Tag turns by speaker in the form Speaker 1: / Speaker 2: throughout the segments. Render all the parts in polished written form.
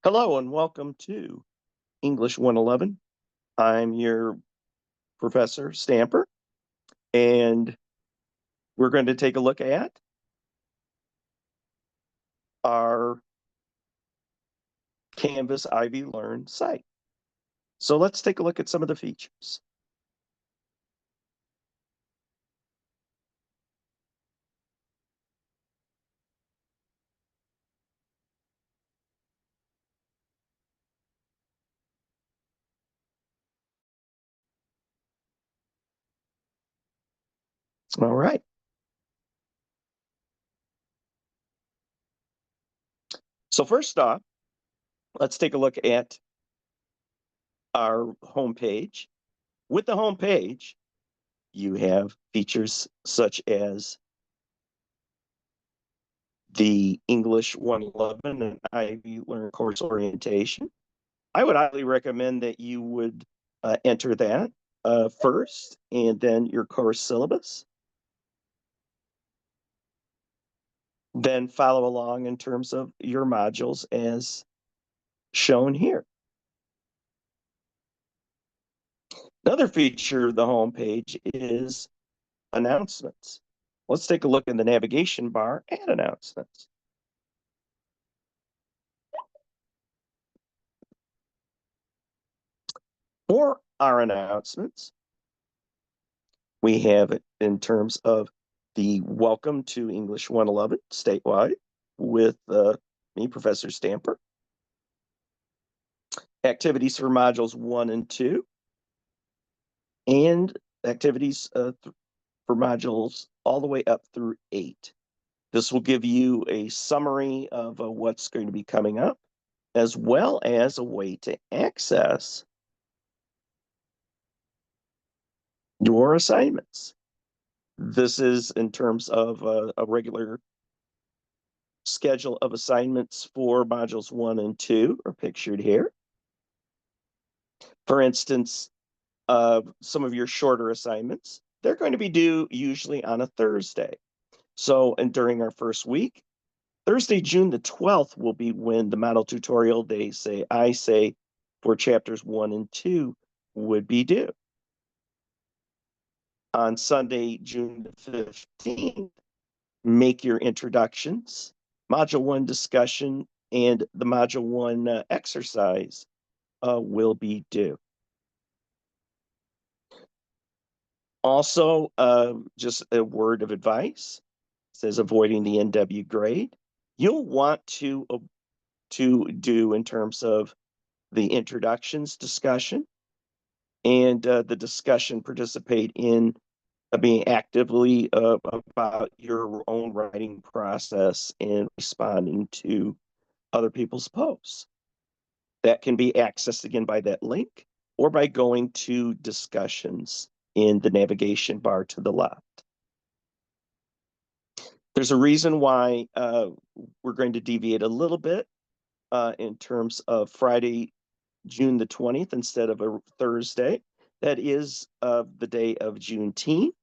Speaker 1: Hello and welcome to English 111. I'm your Professor Stamper, and we're going to take a look at our Canvas IvyLearn site. So let's take a look at some of the features. All right. So first off, let's take a look at our homepage. With the homepage, you have features such as the English 111 and IvyLearn course orientation. I would highly recommend that you would enter that first, and then your course syllabus. Then follow along in terms of your modules as shown here. Another feature of the homepage is announcements. Let's take a look in the navigation bar at announcements. For our announcements, we have it in terms of the Welcome to English 111 statewide with me, Professor Stamper. Activities for modules 1 and 2, and activities for modules all the way up through 8. This will give you a summary of what's going to be coming up, as well as a way to access your assignments. This is in terms of a regular schedule of assignments for modules 1 and 2 are pictured here. For instance, some of your shorter assignments, they're going to be due usually on a Thursday. So, and during our first week, Thursday, June the 12th will be when the model tutorial day I say for chapters 1 and 2 would be due. On Sunday, June the 15th, make your introductions, module 1 discussion, and the module 1 exercise will be due. Also, just a word of advice, it says avoiding the NW grade. You'll want to do in terms of the introductions discussion and the discussion participate in being actively about your own writing process and responding to other people's posts. That can be accessed again by that link or by going to discussions in the navigation bar to the left. There's a reason why we're going to deviate a little bit in terms of Friday, June the 20th instead of a Thursday. That is the day of Juneteenth.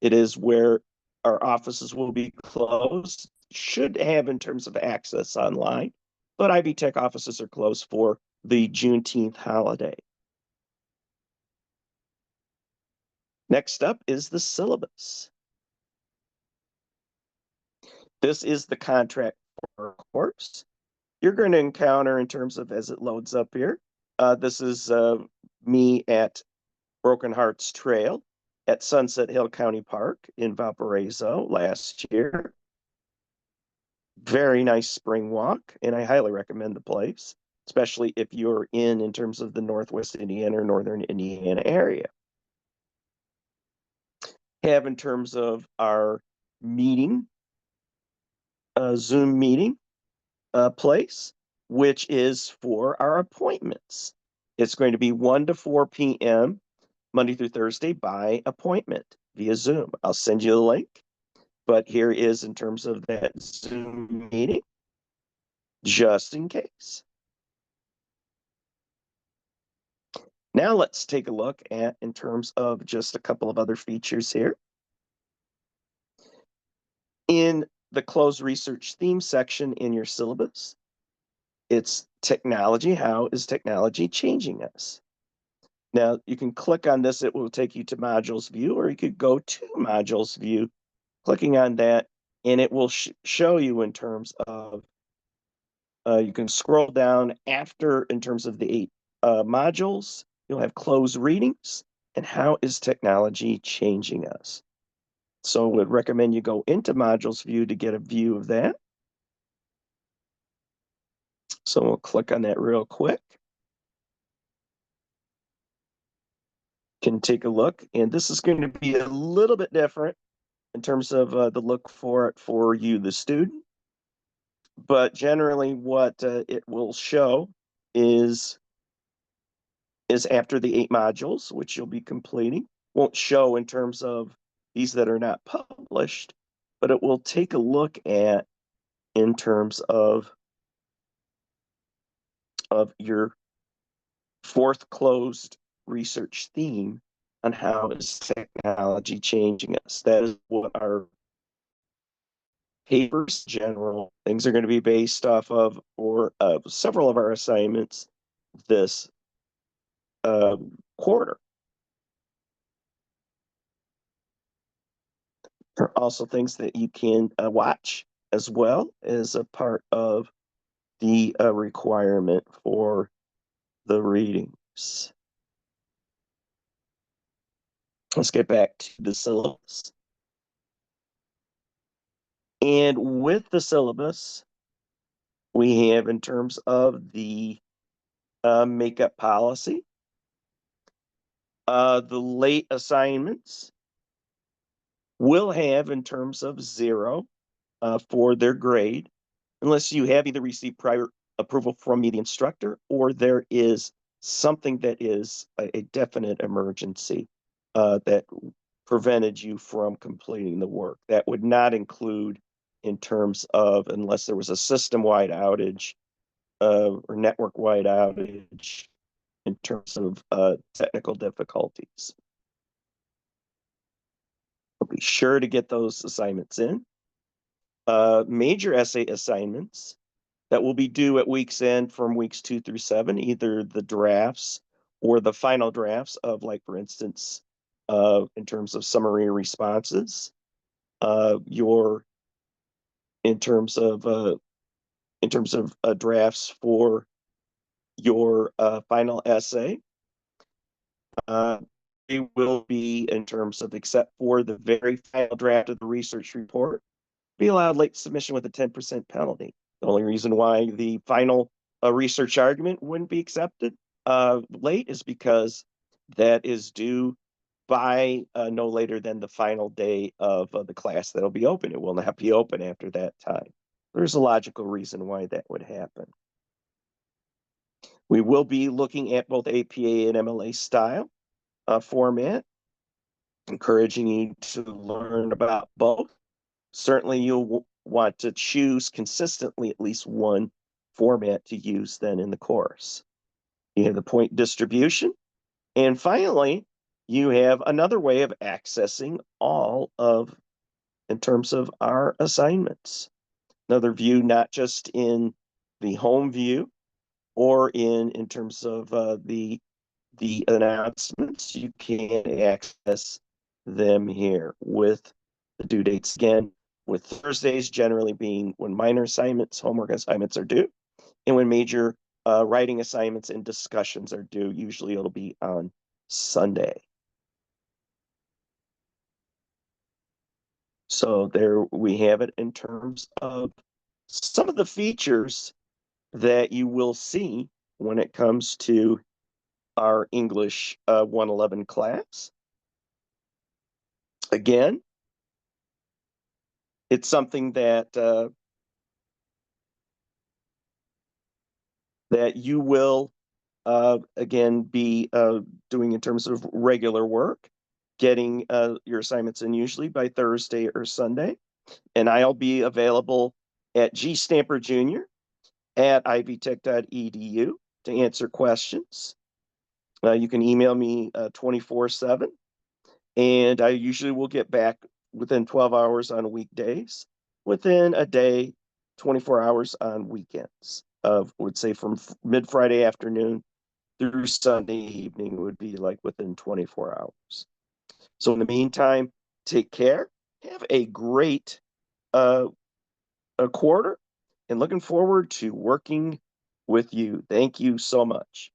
Speaker 1: It is where our offices will be closed. Should have in terms of access online, but Ivy Tech offices are closed for the Juneteenth holiday. Next up is the syllabus. This is the contract for our course. You're going to encounter in terms of as it loads up here. This is me at Broken Hearts Trail at Sunset Hill County Park in Valparaiso last year. Very nice spring walk, and I highly recommend the place, especially if you're in terms of the Northwest Indiana or Northern Indiana area. Have in terms of our meeting, Zoom meeting place, which is for our appointments. It's going to be 1 to 4 p.m. Monday through Thursday by appointment via Zoom. I'll send you the link, but here is in terms of that Zoom meeting, just in case. Now let's take a look at in terms of just a couple of other features here. In the closed research theme section in your syllabus, It's technology. How is technology changing us? Now, you can click on this. It will take you to modules view, or you could go to modules view, clicking on that, and it will show you in terms of, you can scroll down after in terms of the 8 modules. You'll have closed readings and how is technology changing us. So I would recommend you go into modules view to get a view of that. So we'll click on that real quick. Can take a look, and this is going to be a little bit different in terms of the look for it for you, the student. But generally what it will show is after the 8 modules, which you'll be completing. Won't show in terms of these that are not published, but it will take a look at in terms of your 4th closed research theme on how is technology changing us. That is what our papers, general things are going to be based off of, or several of our assignments this quarter. There are also things that you can watch as well as a part of the requirement for the readings. Let's get back to the syllabus. And with the syllabus, we have in terms of the makeup policy, the late assignments will have in terms of 0 for their grade, unless you have either received prior approval from the instructor or there is something that is a definite emergency that prevented you from completing the work. That would not include in terms of, unless there was a system-wide outage or network-wide outage in terms of technical difficulties. Be sure to get those assignments in. Major essay assignments that will be due at week's end from weeks 2 through 7, either the drafts or the final drafts of, like, for instance, in terms of summary responses, in terms of drafts for your final essay. It will be in terms of, except for the very final draft of the research report, be allowed late submission with a 10% penalty. The only reason why the final research argument wouldn't be accepted late is because that is due by no later than the final day of the class that'll be open. It will not be open after that time. There's a logical reason why that would happen. We will be looking at both APA and MLA style format, encouraging you to learn about both. Certainly you'll want to choose consistently at least one format to use then in the course. You have the point distribution. And finally, you have another way of accessing all of, in terms of our assignments. Another view, not just in the home view or in terms of the announcements, you can access them here with the due dates. Again, with Thursdays generally being when minor assignments, homework assignments are due, and when major writing assignments and discussions are due. Usually it'll be on Sunday. So there we have it in terms of some of the features that you will see when it comes to our English 111 class. Again, it's something that that you will again be doing in terms of regular work, getting your assignments in usually by Thursday or Sunday. And I'll be available at gstamperjr@ivytech.edu to answer questions. You can email me 24/7, and I usually will get back within 12 hours on weekdays, within a day, 24 hours on weekends. would say from mid Friday afternoon through Sunday evening would be like within 24 hours. So in the meantime, take care. Have a great a quarter, and looking forward to working with you. Thank you so much.